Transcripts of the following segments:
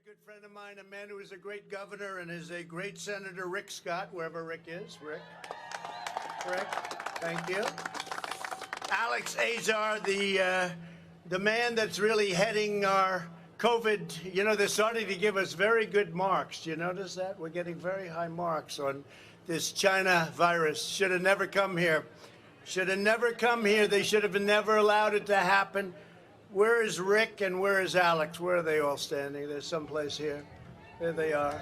good friend of mine, a man who is a great governor and is a great senator, Rick Scott, wherever Rick is. Rick, thank you. Alex Azar, the man that's really heading our COVID. You know, they're starting to give us very good marks. Do you notice that? We're getting very high marks on this China virus. Should have never come here. Should have never come here. They should have never allowed it to happen. Where is Rick and where is Alex? Where are they all standing? There's someplace here. There they are.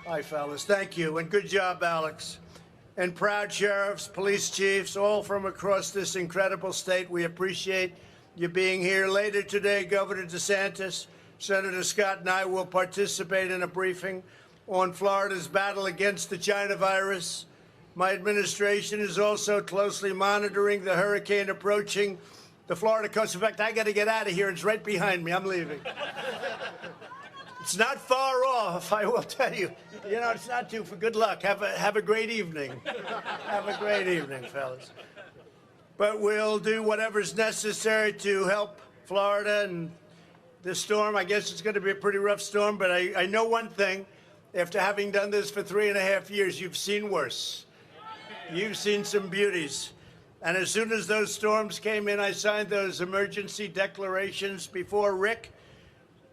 Hi, fellas. Thank you. And good job, Alex. And proud sheriffs, police chiefs, all from across this incredible state. We appreciate you being here. Later today, Governor DeSantis, Senator Scott, and I will participate in a briefing on Florida's battle against the China virus. My administration is also closely monitoring the hurricane approaching the Florida coast. In fact, I got to get out of here. It's right behind me. I'm leaving. It's not far off, I will tell you. You know, it's not too. For good luck. Have a great evening. Have a great evening, fellas. But we'll do whatever's necessary to help Florida and this storm. I guess it's going to be a pretty rough storm, but I know one thing. After having done this for 3.5 years, you've seen worse. You've seen some beauties. And as soon as those storms came in, I signed those emergency declarations before Rick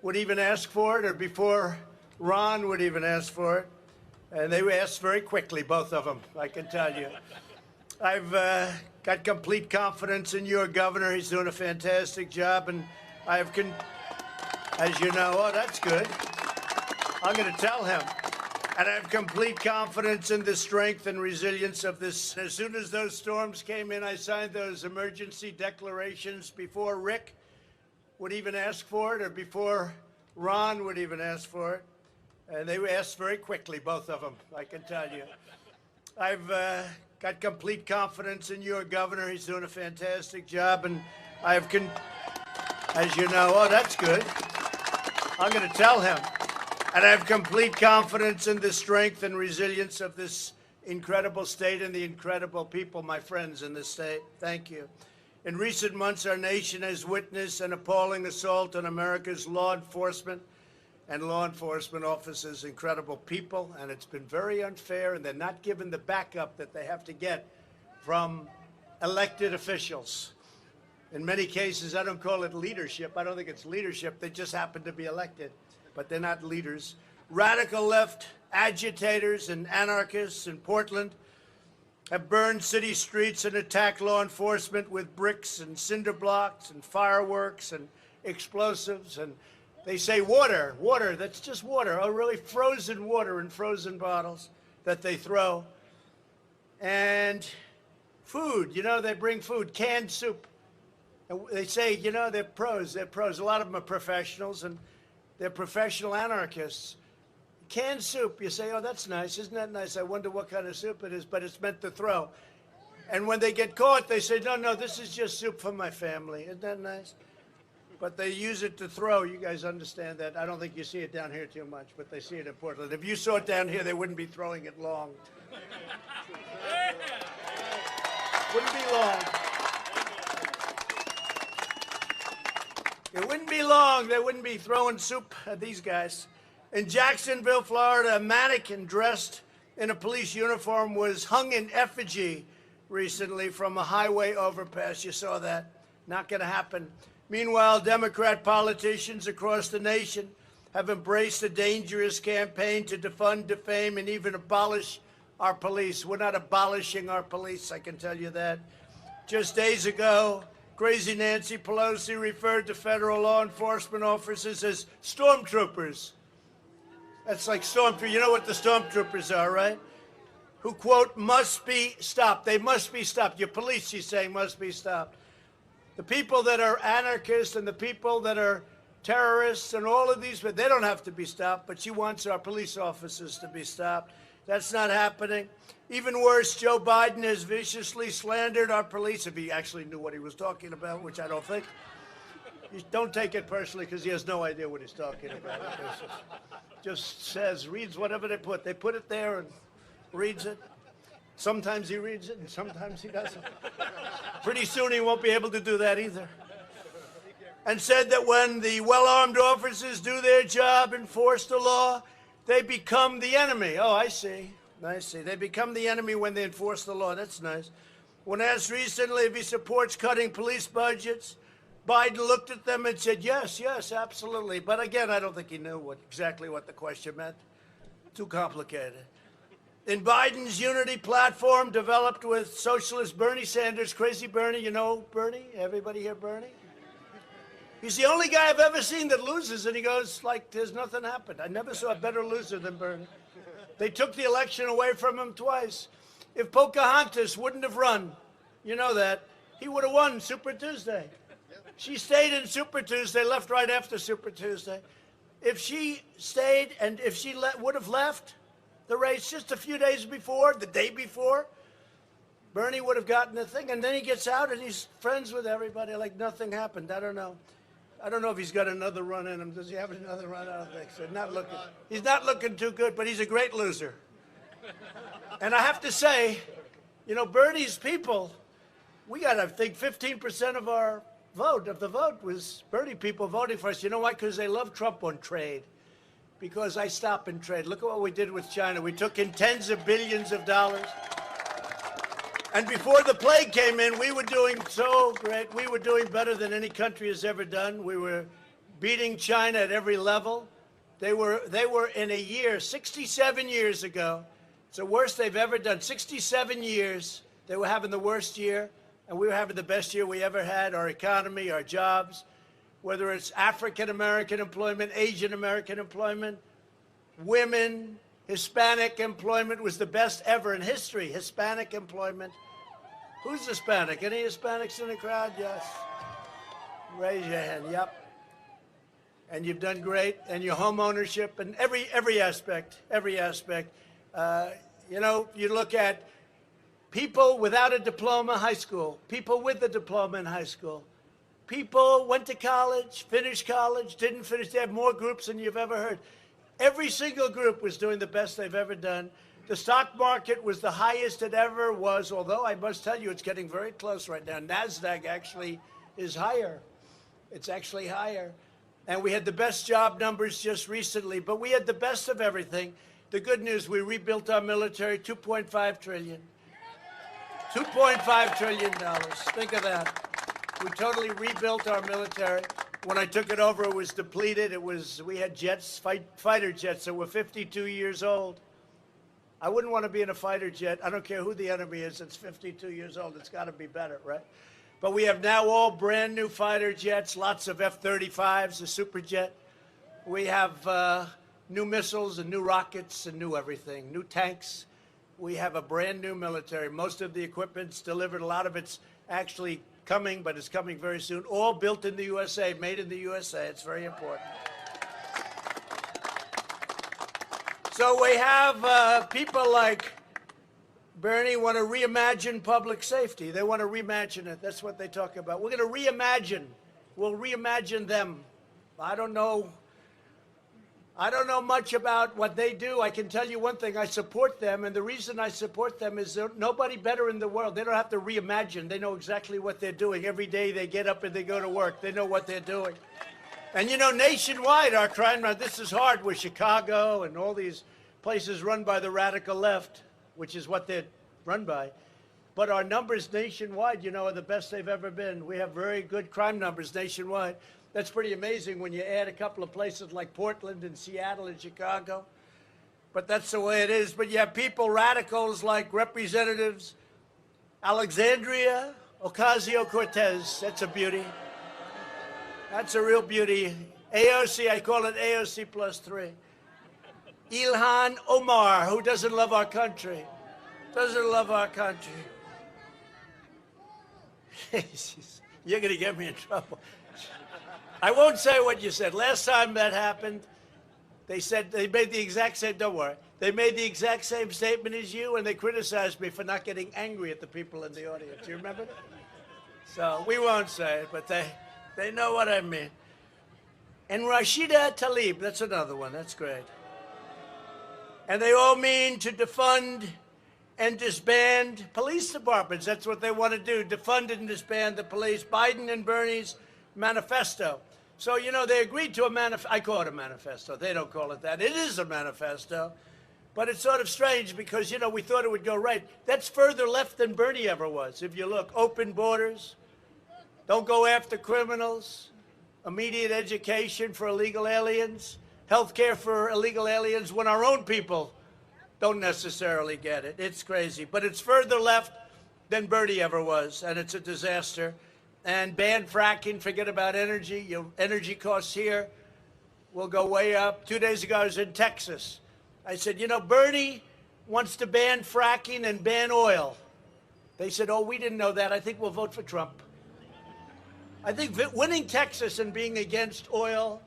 would even ask for it or before Ron would even ask for it. And they asked very quickly, both of them, I can tell you. I've got complete confidence in your governor. He's doing a fantastic job. And I have, as you know, oh, that's good. I'm going to tell him. And I have complete confidence in the strength and resilience of this. As soon as those storms came in, I signed those emergency declarations before Rick would even ask for it or before Ron would even ask for it. And they asked very quickly, both of them, I can tell you. I've got complete confidence in your governor. He's doing a fantastic job. And I have, as you know, oh, that's good. I'm going to tell him. And I have complete confidence in the strength and resilience of this incredible state and the incredible people, my friends in this state. Thank you. In recent months, our nation has witnessed an appalling assault on America's law enforcement and law enforcement officers, incredible people, and it's been very unfair, and they're not given the backup that they have to get from elected officials. In many cases, I don't call it leadership. I don't think it's leadership. They just happen to be elected. But they're not leaders. Radical left agitators and anarchists in Portland have burned city streets and attacked law enforcement with bricks and cinder blocks and fireworks and explosives. And they say water, that's just water. Oh, really? Frozen water in frozen bottles that they throw. And food, you know, they bring food, canned soup. And they say, you know, they're pros. A lot of them are professionals, and they're professional anarchists. Canned soup, you say, oh, that's nice. Isn't that nice? I wonder what kind of soup it is, but it's meant to throw. And when they get caught, they say, no, this is just soup for my family. Isn't that nice? But they use it to throw. You guys understand that. I don't think you see it down here too much, but they see it in Portland. If you saw it down here, they wouldn't be throwing it long. Wouldn't be long. It wouldn't be long. They wouldn't be throwing soup at these guys. In Jacksonville, Florida, a mannequin dressed in a police uniform was hung in effigy recently from a highway overpass. You saw that. Not going to happen. Meanwhile, Democrat politicians across the nation have embraced a dangerous campaign to defund, defame, and even abolish our police. We're not abolishing our police, I can tell you that. Just days ago, Crazy Nancy Pelosi referred to federal law enforcement officers as stormtroopers. That's like stormtroopers. You know what the stormtroopers are, right? Who, quote, must be stopped. They must be stopped. Your police, she's saying, must be stopped. The people that are anarchists and the people that are terrorists and all of these, but they don't have to be stopped, but she wants our police officers to be stopped. That's not happening. Even worse, Joe Biden has viciously slandered our police, if he actually knew what he was talking about, which I don't think. Don't take it personally, because he has no idea what he's talking about. Just says, reads whatever they put. They put it there and reads it. Sometimes he reads it and sometimes he doesn't. Pretty soon he won't be able to do that either. and said that when the well-armed officers do their job, enforce the law, they become the enemy. Oh, I see. I see. They become the enemy when they enforce the law. That's nice. When asked recently if he supports cutting police budgets, Biden looked at them and said, yes, yes, absolutely. But again, I don't think he knew exactly what the question meant. Too complicated. In Biden's unity platform developed with socialist Bernie Sanders, crazy Bernie, you know Bernie? Everybody here Bernie? He's the only guy I've ever seen that loses, and he goes like there's nothing happened. I never saw a better loser than Bernie. They took the election away from him twice. If Pocahontas wouldn't have run, you know that, he would have won Super Tuesday. She stayed in Super Tuesday, left right after Super Tuesday. If she stayed and if she would have left the race just a few days before, the day before, Bernie would have gotten the thing. And then he gets out and he's friends with everybody like nothing happened. I don't know. I don't know if he's got another run in him. Does he have another run? I don't think so. He's not looking too good, but he's a great loser. And I have to say, you know, Bernie's people, we got, I think, 15% of our vote, of the vote, was Bernie people voting for us. You know why? Because they love Trump on trade. Because I stop and trade. Look at what we did with China. We took in tens of billions of dollars. And before the plague came in, we were doing so great. We were doing better than any country has ever done. We were beating China at every level. They were in a year, 67 years ago. It's the worst they've ever done. 67 years, they were having the worst year, and we were having the best year we ever had. Our economy, our jobs, whether it's African-American employment, Asian-American employment, women, Hispanic employment was the best ever in history. Hispanic employment. Who's Hispanic? Any Hispanics in the crowd? Yes. Raise your hand. Yep. And you've done great. And your home ownership and every aspect. You know, you look at people without a diploma, high school. People with a diploma in high school. People went to college, finished college, didn't finish. They have more groups than you've ever heard. Every single group was doing the best they've ever done. The stock market was the highest it ever was, although I must tell you it's getting very close right now. NASDAQ actually is higher. It's actually higher. And we had the best job numbers just recently, but we had the best of everything. The good news, we rebuilt our military, $2.5 trillion. $2.5 trillion. Think of that. We totally rebuilt our military. When I took it over, it was depleted. We had jets, fighter jets that were 52 years old. I wouldn't want to be in a fighter jet. I don't care who the enemy is. It's 52 years old. It's got to be better, right? But we have now all brand new fighter jets, lots of F-35s, a super jet. We have new missiles and new rockets and new everything, new tanks. We have a brand new military. Most of the equipment's delivered. A lot of it's actually coming, but it's coming very soon. All built in the USA, made in the USA. It's very important. So we have people like Bernie want to reimagine public safety. They want to reimagine it. That's what they talk about. We're going to reimagine. We'll reimagine them. I don't know much about what they do. I can tell you one thing. I support them, and the reason I support them is there's nobody better in the world. They don't have to reimagine. They know exactly what they're doing. Every day they get up and they go to work. They know what they're doing. And, you know, nationwide, our crime, this is hard with Chicago and all these places run by the radical left, which is what they're run by. But our numbers nationwide, you know, are the best they've ever been. We have very good crime numbers nationwide. That's pretty amazing when you add a couple of places like Portland and Seattle and Chicago. But that's the way it is. But you have people, radicals like Representatives Alexandria Ocasio-Cortez. That's a beauty. That's a real beauty. AOC, I call it AOC +3. Ilhan Omar, who doesn't love our country. Doesn't love our country. You're going to get me in trouble. I won't say what you said. Last time that happened, they said they made the exact same, don't worry, they made the exact same statement as you, and they criticized me for not getting angry at the people in the audience. You remember that? So we won't say it, but they know what I mean. And Rashida Tlaib, that's another one. That's great. And they all mean to defund and disband police departments. That's what they want to do, defund and disband the police. Biden and Bernie's manifesto. So, you know, they agreed to a manifesto. I call it a manifesto. They don't call it that. It is a manifesto. But it's sort of strange because, you know, we thought it would go right. That's further left than Bernie ever was. If you look, open borders, don't go after criminals, immediate education for illegal aliens, health care for illegal aliens when our own people don't necessarily get it. It's crazy. But it's further left than Bernie ever was, and it's a disaster. And ban fracking, forget about energy. Your energy costs here will go way up. 2 days ago, I was in Texas. I said, you know, Bernie wants to ban fracking and ban oil. They said, oh, we didn't know that. I think we'll vote for Trump. I think winning Texas and being against oil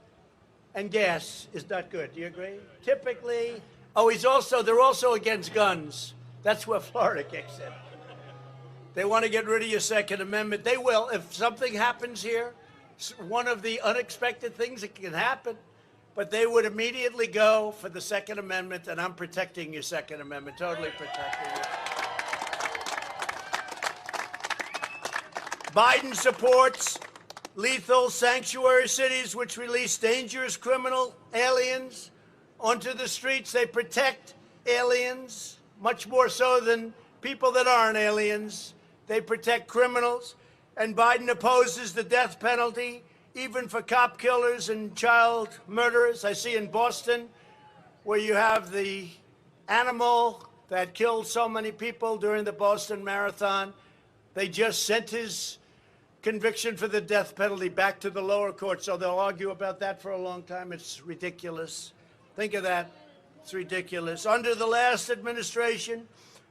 and gas is not good. Do you agree? Typically, they're also against guns. That's where Florida kicks in. They want to get rid of your Second Amendment. They will. If something happens here, one of the unexpected things that can happen, but they would immediately go for the Second Amendment, and I'm protecting your Second Amendment, totally protecting it. Biden supports lethal sanctuary cities which release dangerous criminal aliens onto the streets. They protect aliens, much more so than people that aren't aliens. They protect criminals. And Biden opposes the death penalty, even for cop killers and child murderers. I see in Boston, where you have the animal that killed so many people during the Boston Marathon, they just sent his conviction for the death penalty back to the lower court, so they'll argue about that for a long time. It's ridiculous. Think of that. It's ridiculous. Under the last administration,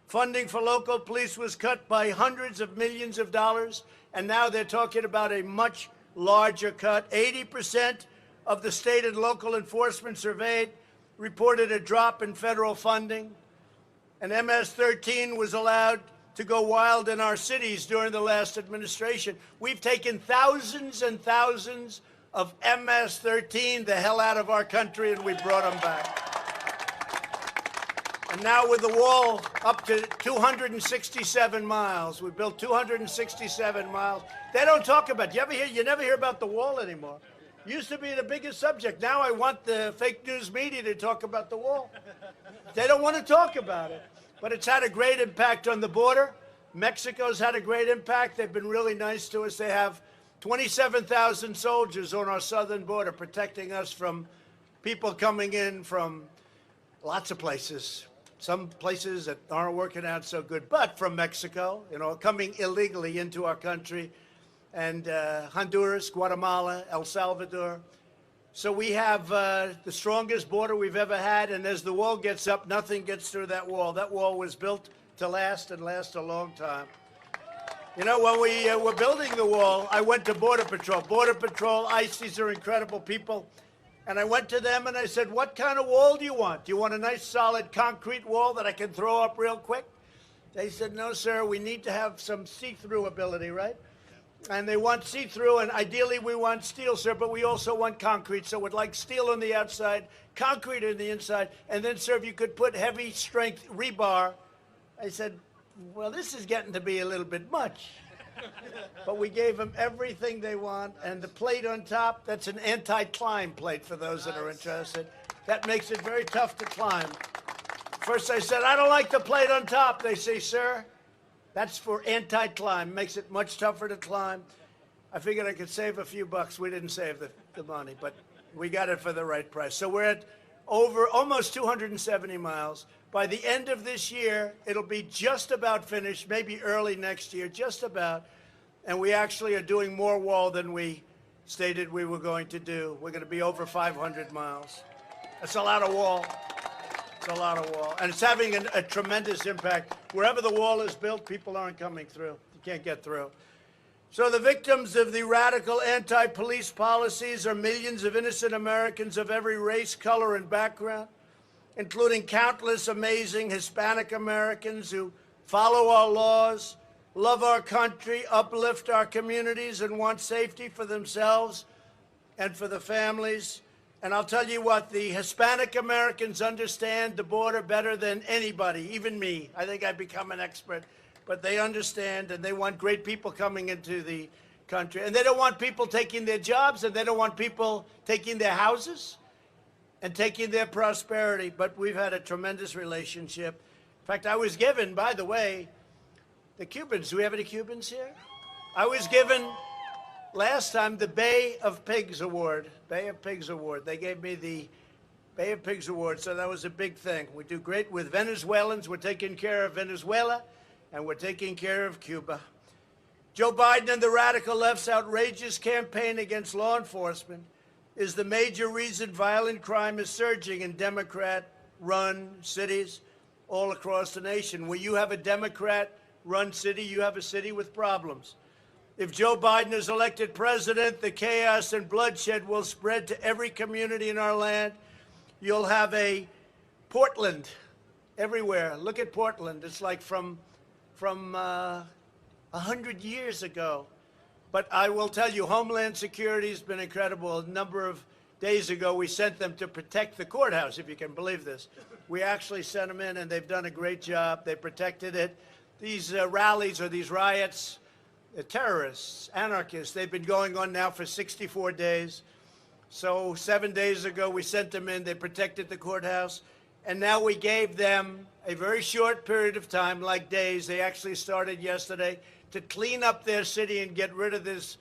funding for local police was cut by hundreds of millions of dollars, and now they're talking about a much larger cut. 80% of the state and local enforcement surveyed reported a drop in federal funding. And MS-13 was allowed to go wild in our cities during the last administration. We've taken thousands and thousands of MS-13 the hell out of our country, and we brought them back. And now with the wall up to 267 miles, we built 267 miles. They don't talk about it. You never hear about the wall anymore. Used to be the biggest subject. Now I want the fake news media to talk about the wall. They don't want to talk about it. But it's had a great impact on the border. Mexico's had a great impact. They've been really nice to us. They have 27,000 soldiers on our southern border protecting us from people coming in from lots of places. Some places that aren't working out so good, but from Mexico, you know, coming illegally into our country, and Honduras, Guatemala, El Salvador. So we have the strongest border we've ever had, and as the wall gets up, nothing gets through that wall. That wall was built to last and last a long time. You know, when we were building the wall, I went to Border Patrol. Border Patrol, ICE, these are incredible people. And I went to them and I said, what kind of wall do you want? Do you want a nice solid concrete wall that I can throw up real quick? They said, no, sir, we need to have some see-through ability, right? And they want see-through, and ideally we want steel, sir, but we also want concrete. So we'd like steel on the outside, concrete on the inside, and then, sir, if you could put heavy strength rebar. I said, well, this is getting to be a little bit much. But we gave them everything they want, and the plate on top, that's an anti-climb plate for those that are interested. That makes it very tough to climb. First I said, I don't like the plate on top. They say, sir, that's for anti-climb. Makes it much tougher to climb. I figured I could save a few bucks. We didn't save the money, but we got it for the right price. So we're at over almost 270 miles. By the end of this year, it'll be just about finished, maybe early next year, just about. And we actually are doing more wall than we stated we were going to do. We're going to be over 500 miles. That's a lot of wall. It's a lot of wall. And it's having a tremendous impact. Wherever the wall is built, people aren't coming through. You can't get through. So the victims of the radical anti-police policies are millions of innocent Americans of every race, color, and background, including countless amazing Hispanic Americans who follow our laws, love our country, uplift our communities, and want safety for themselves and for the families. And I'll tell you what, the Hispanic Americans understand the border better than anybody, even me. I think I've become an expert. But they understand, and they want great people coming into the country. And they don't want people taking their jobs, and they don't want people taking their houses and taking their prosperity. But we've had a tremendous relationship. In fact, I was given, by the way, the Cubans. Do we have any Cubans here? I was given last time the Bay of Pigs Award. Bay of Pigs Award. They gave me the Bay of Pigs Award, so that was a big thing. We do great with Venezuelans. We're taking care of Venezuela, and we're taking care of Cuba. Joe Biden and the radical left's outrageous campaign against law enforcement is the major reason violent crime is surging in Democrat-run cities all across the nation. Where you have a Democrat-run city, you have a city with problems. If Joe Biden is elected president, the chaos and bloodshed will spread to every community in our land. You'll have a Portland everywhere. Look at Portland. It's like from 100 years ago. But I will tell you, Homeland Security has been incredible. A number of days ago, we sent them to protect the courthouse, if you can believe this. We actually sent them in, and they've done a great job. They protected it. These rallies or these riots, terrorists, anarchists, they've been going on now for 64 days. So 7 days ago, we sent them in. They protected the courthouse. And now we gave them a very short period of time, like days. They actually started yesterday to clean up their city and get rid of this,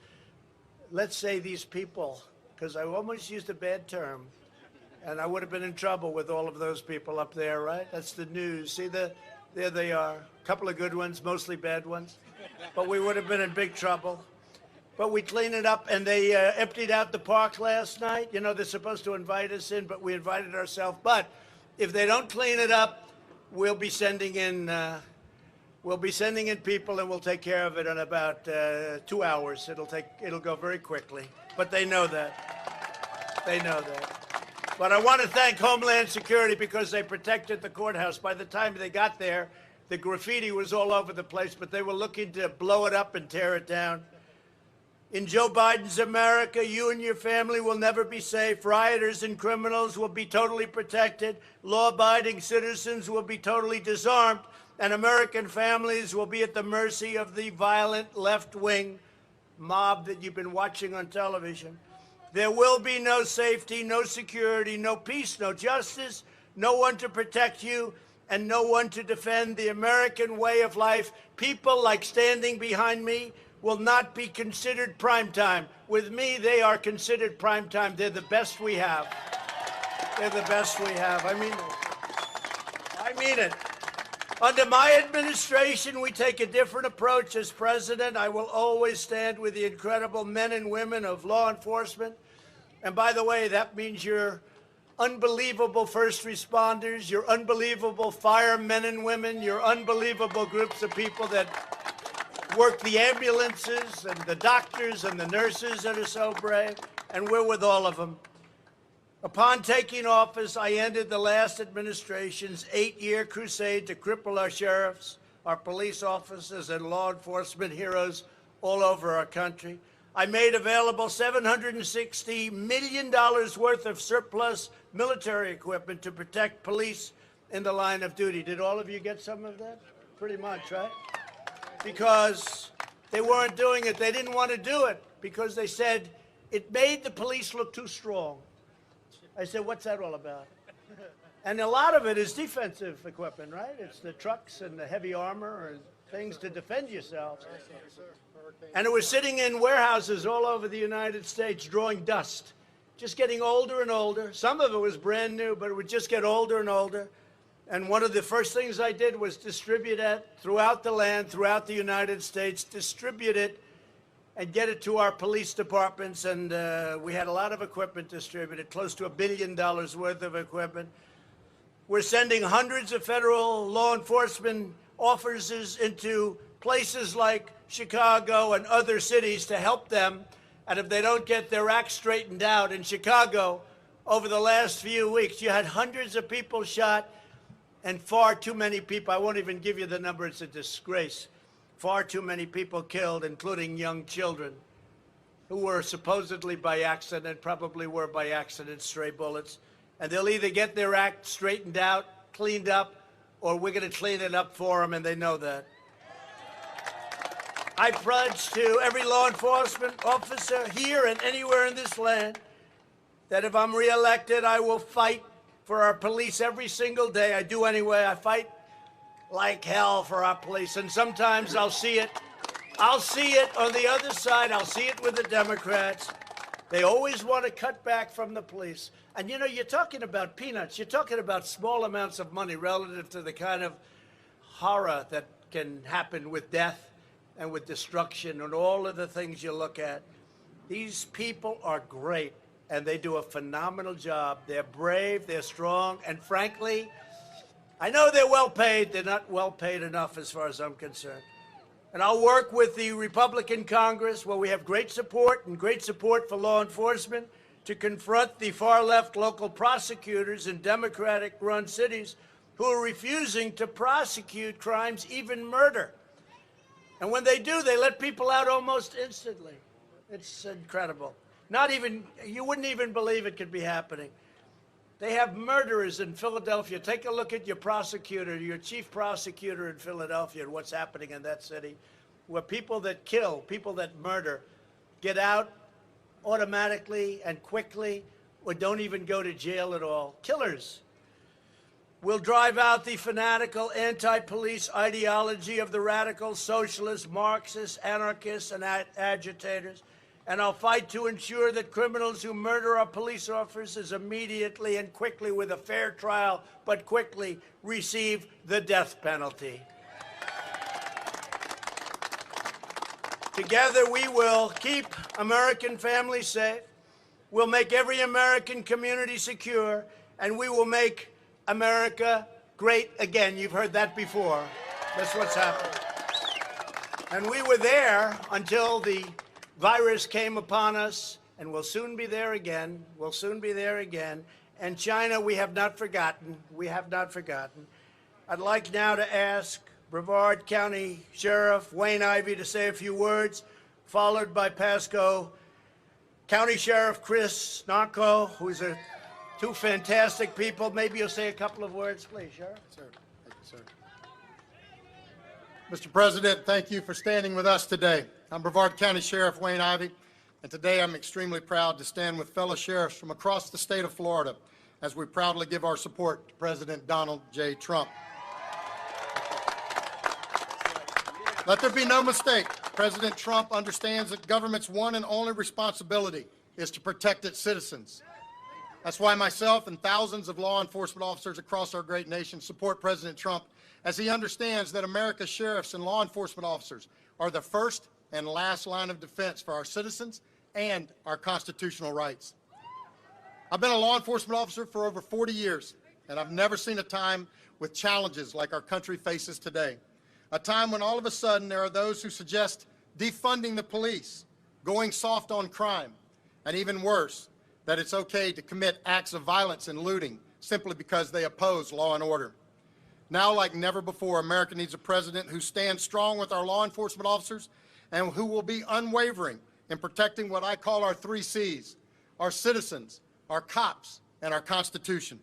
let's say these people, because I almost used a bad term. And I would have been in trouble with all of those people up there, right? That's the news. See, there they are. A couple of good ones, mostly bad ones. But we would have been in big trouble. But we cleaned it up, and they emptied out the park last night. You know, they're supposed to invite us in, but we invited ourselves. But if they don't clean it up, we'll be sending in people, and we'll take care of it in about 2 hours. It'll go very quickly. But they know that. They know that. But I want to thank Homeland Security because they protected the courthouse. By the time they got there, the graffiti was all over the place, but they were looking to blow it up and tear it down. In Joe Biden's America, you and your family will never be safe. Rioters and criminals will be totally protected. Law-abiding citizens will be totally disarmed. And American families will be at the mercy of the violent left-wing mob that you've been watching on television. There will be no safety, no security, no peace, no justice, no one to protect you, and no one to defend the American way of life. People like standing behind me will not be considered prime time. With me, they are considered prime time. They're the best we have. They're the best we have. I mean it. I mean it. Under my administration, we take a different approach. As president, I will always stand with the incredible men and women of law enforcement. And by the way, that means your unbelievable first responders, your unbelievable firemen and women, your unbelievable groups of people that work the ambulances and the doctors and the nurses that are so brave, and we're with all of them. Upon taking office, I ended the last administration's 8-year crusade to cripple our sheriffs, our police officers, and law enforcement heroes all over our country. I made available $760 million worth of surplus military equipment to protect police in the line of duty. Did all of you get some of that? Pretty much, right? Because they weren't doing it. They didn't want to do it because they said it made the police look too strong. I said, what's that all about? And a lot of it is defensive equipment, right? It's the trucks and the heavy armor and things to defend yourselves. And it was sitting in warehouses all over the United States drawing dust, just getting older and older. Some of it was brand new, but it would just get older and older. And one of the first things I did was distribute it throughout the land, throughout the United States, distribute it and get it to our police departments. And we had a lot of equipment distributed, close to $1 billion worth of equipment. We're sending hundreds of federal law enforcement officers into places like Chicago and other cities to help them. And if they don't get their act straightened out, in Chicago, over the last few weeks, you had hundreds of people shot and far too many people, I won't even give you the number, it's a disgrace, far too many people killed, including young children, who were supposedly by accident, probably were by accident, stray bullets. And they'll either get their act straightened out, cleaned up, or we're going to clean it up for them, and they know that. I pledge to every law enforcement officer here and anywhere in this land that if I'm reelected, I will fight for our police every single day. I do anyway. I fight like hell for our police, and sometimes I'll see it on the other side. I'll see it with the Democrats. They always want to cut back from the police. And you know, you're talking about peanuts. You're talking about small amounts of money relative to the kind of horror that can happen with death and with destruction and all of the things you look at. These people are great, and they do a phenomenal job. They're brave, they're strong, and frankly, I know they're well paid. They're not well paid enough as far as I'm concerned. And I'll work with the Republican Congress, where we have great support and great support for law enforcement, to confront the far-left local prosecutors in Democratic-run cities who are refusing to prosecute crimes, even murder. And when they do, they let people out almost instantly. It's incredible. You wouldn't even believe it could be happening. They have murderers in Philadelphia. Take a look at your prosecutor, your chief prosecutor in Philadelphia, and what's happening in that city, where people that kill, people that murder, get out automatically and quickly, or don't even go to jail at all. Killers. We'll drive out the fanatical anti-police ideology of the radical socialists, Marxists, anarchists, and agitators. And I'll fight to ensure that criminals who murder our police officers immediately and quickly, with a fair trial, but quickly, receive the death penalty. Together, we will keep American families safe. We'll make every American community secure, and we will make America great again. You've heard that before. That's what's happened. And we were there until the virus came upon us, and we'll soon be there again. We'll soon be there again. And China, we have not forgotten. We have not forgotten. I'd like now to ask Brevard County Sheriff Wayne Ivey to say a few words, followed by Pasco County Sheriff Chris Narco, who's two fantastic people. Maybe you'll say a couple of words, please, Sheriff. Sir. Thank you, sir. Mr. President, thank you for standing with us today. I'm Brevard County Sheriff Wayne Ivey, and today I'm extremely proud to stand with fellow sheriffs from across the state of Florida as we proudly give our support to President Donald J. Trump. Let there be no mistake, President Trump understands that government's one and only responsibility is to protect its citizens. That's why myself and thousands of law enforcement officers across our great nation support President Trump, as he understands that America's sheriffs and law enforcement officers are the first and last line of defense for our citizens and our constitutional rights. I've been a law enforcement officer for over 40 years, and I've never seen a time with challenges like our country faces today. A time when all of a sudden there are those who suggest defunding the police, going soft on crime, and even worse, that it's okay to commit acts of violence and looting simply because they oppose law and order. Now, like never before, America needs a president who stands strong with our law enforcement officers and who will be unwavering in protecting what I call our 3 C's, our citizens, our cops, and our Constitution.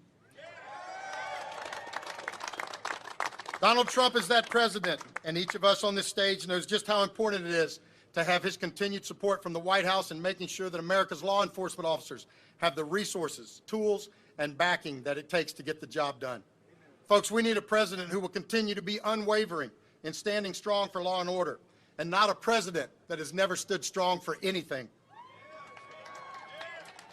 Donald Trump is that president, and each of us on this stage knows just how important it is to have his continued support from the White House in making sure that America's law enforcement officers have the resources, tools, and backing that it takes to get the job done. Folks, we need a president who will continue to be unwavering in standing strong for law and order, and not a president that has never stood strong for anything.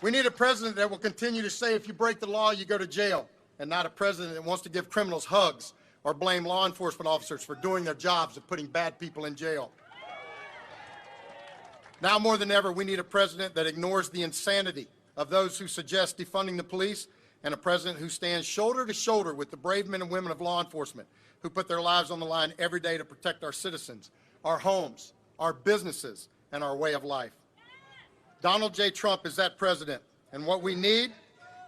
We need a president that will continue to say if you break the law, you go to jail, and not a president that wants to give criminals hugs or blame law enforcement officers for doing their jobs of putting bad people in jail. Now more than ever, we need a president that ignores the insanity of those who suggest defunding the police, and a president who stands shoulder to shoulder with the brave men and women of law enforcement who put their lives on the line every day to protect our citizens, our homes, our businesses, and our way of life. Donald J. Trump is that president, and what we need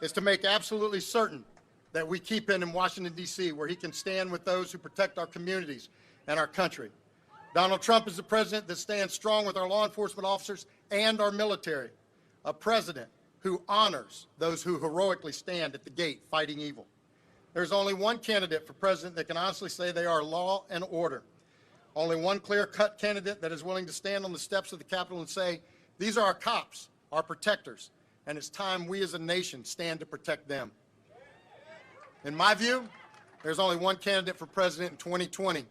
is to make absolutely certain that we keep him in Washington, D.C., where he can stand with those who protect our communities and our country. Donald Trump is the president that stands strong with our law enforcement officers and our military, a president who honors those who heroically stand at the gate fighting evil. There's only one candidate for president that can honestly say they are law and order. Only one clear-cut candidate that is willing to stand on the steps of the Capitol and say, these are our cops, our protectors, and it's time we as a nation stand to protect them. In my view, there's only one candidate for president in 2020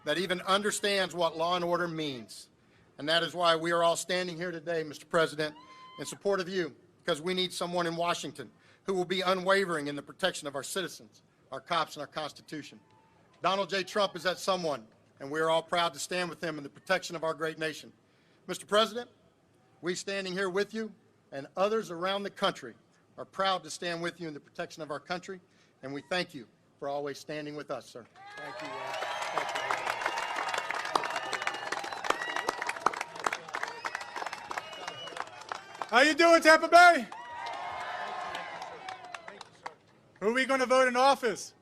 that even understands what law and order means. And that is why we are all standing here today, Mr. President, in support of you, because we need someone in Washington who will be unwavering in the protection of our citizens, our cops, and our Constitution. Donald J. Trump is that someone, and we are all proud to stand with him in the protection of our great nation. Mr. President, we standing here with you and others around the country are proud to stand with you in the protection of our country, and we thank you for always standing with us, sir. Thank you, Thank you. How you doing, Tampa Bay? Who are we going to vote in office?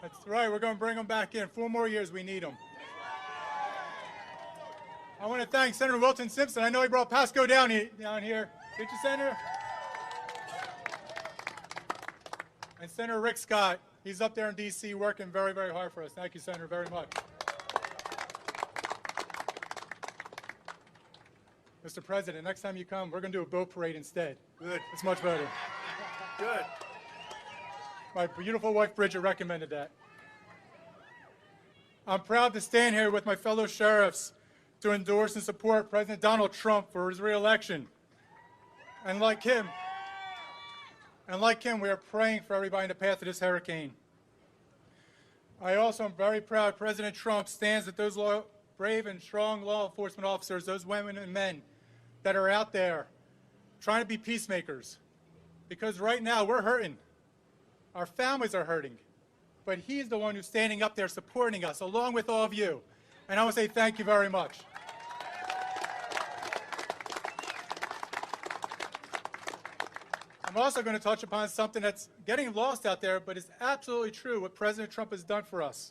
That's right, we're going to bring them back in. 4 more years, we need them. I want to thank Senator Wilton Simpson. I know he brought Pasco down here. Did you, Senator? And Senator Rick Scott. He's up there in D.C. working very, very hard for us. Thank you, Senator, very much. Mr. President, next time you come, we're going to do a boat parade instead. Good. It's much better. Good. My beautiful wife, Bridget, recommended that. I'm proud to stand here with my fellow sheriffs to endorse and support President Donald Trump for his re-election. And like him, we are praying for everybody in the path of this hurricane. I also am very proud President Trump stands with those brave and strong law enforcement officers, those women and men that are out there trying to be peacemakers. Because right now we're hurting. Our families are hurting. But he's the one who's standing up there supporting us, along with all of you. And I want to say thank you very much. I'm also going to touch upon something that's getting lost out there, but it's absolutely true what President Trump has done for us.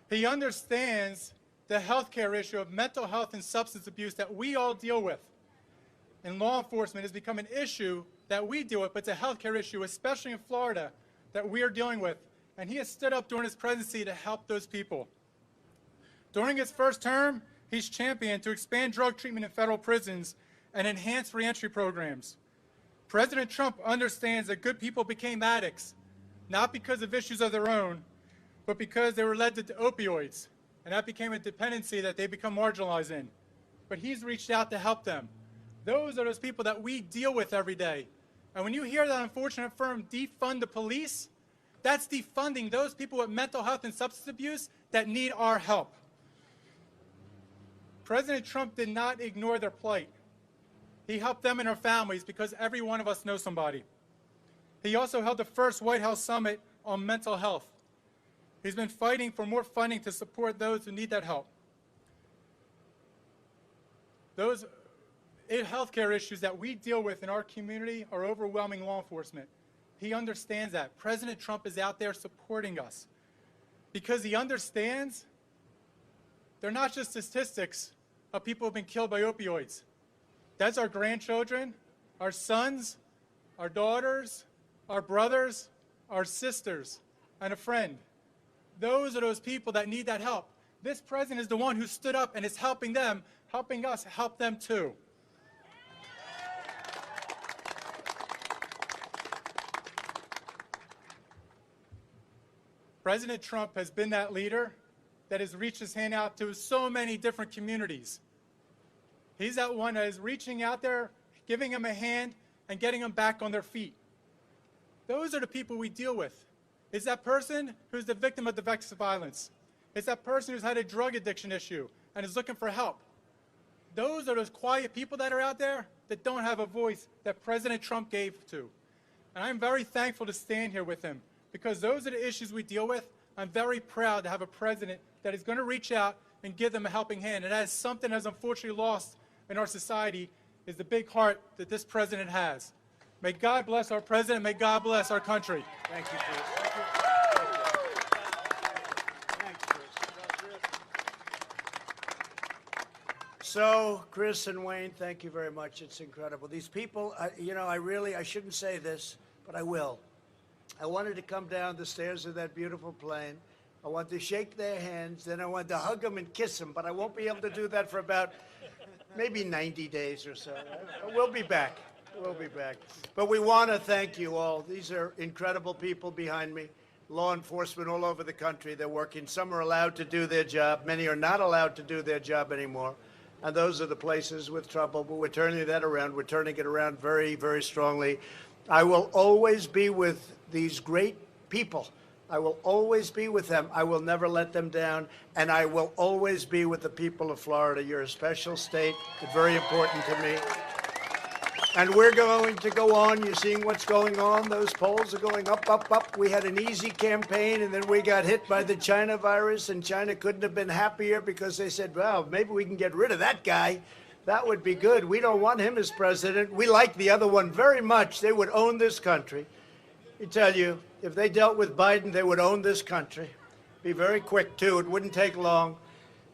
He understands the healthcare issue of mental health and substance abuse that we all deal with. And law enforcement has become an issue that we deal with, but it's a healthcare issue, especially in Florida, that we are dealing with. And he has stood up during his presidency to help those people. During his first term, he's championed to expand drug treatment in federal prisons and enhance reentry programs. President Trump understands that good people became addicts, not because of issues of their own, but because they were led to opioids, and that became a dependency that they become marginalized in. But he's reached out to help them. Those are those people that we deal with every day. And when you hear that unfortunate firm defund the police, that's defunding those people with mental health and substance abuse that need our help. President Trump did not ignore their plight. He helped them and their families because every one of us knows somebody. He also held the first White House summit on mental health. He's been fighting for more funding to support those who need that help. Those healthcare issues that we deal with in our community are overwhelming law enforcement. He understands that. President Trump is out there supporting us because he understands they're not just statistics of people who have been killed by opioids. That's our grandchildren, our sons, our daughters, our brothers, our sisters, and a friend. Those are those people that need that help. This president is the one who stood up and is helping them, helping us help them too. President Trump has been that leader that has reached his hand out to so many different communities. He's that one that is reaching out there, giving them a hand, and getting them back on their feet. Those are the people we deal with. It's that person who's the victim of domestic violence. It's that person who's had a drug addiction issue and is looking for help. Those are those quiet people that are out there that don't have a voice that President Trump gave to. And I'm very thankful to stand here with him because those are the issues we deal with. I'm very proud to have a president that is going to reach out and give them a helping hand. And that is something that's unfortunately lost in our society, is the big heart that this president has. May God bless our president. May God bless our country. Thank you, Chris. Thanks, Chris. So, Chris and Wayne, thank you very much. It's incredible. These people, I shouldn't say this, but I will. I wanted to come down the stairs of that beautiful plane I want to shake their hands, then I want to hug them and kiss them, but I won't be able to do that for about maybe 90 days or so. We'll be back. We'll be back. But we want to thank you all. These are incredible people behind me, law enforcement all over the country. They're working. Some are allowed to do their job. Many are not allowed to do their job anymore. And those are the places with trouble. But we're turning that around. We're turning it around very, very strongly. I will always be with these great people. I will always be with them. I will never let them down. And I will always be with the people of Florida. You're a special state. It's very important to me. And we're going to go on. You're seeing what's going on. Those polls are going up, up, up. We had an easy campaign, and then we got hit by the China virus, and China couldn't have been happier because they said, well, maybe we can get rid of that guy. That would be good. We don't want him as president. We like the other one very much. They would own this country. I tell you, if they dealt with Biden, they would own this country. Be very quick, too. It wouldn't take long.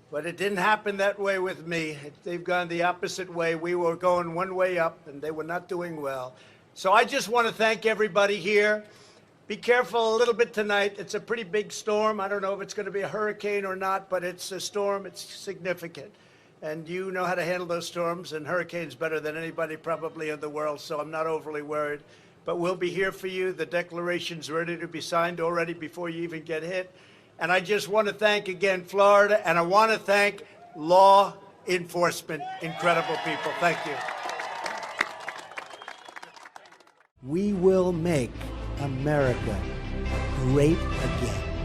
But it didn't happen that way with me. They've gone the opposite way. We were going one way up, and they were not doing well. So I just want to thank everybody here. Be careful a little bit tonight. It's a pretty big storm. I don't know if it's going to be a hurricane or not, but it's a storm. It's significant. And you know how to handle those storms and hurricanes better than anybody probably in the world, so I'm not overly worried. But we'll be here for you. The declaration's ready to be signed already before you even get hit. And I just want to thank again Florida, and I want to thank law enforcement. Incredible people. Thank you. We will make America great again.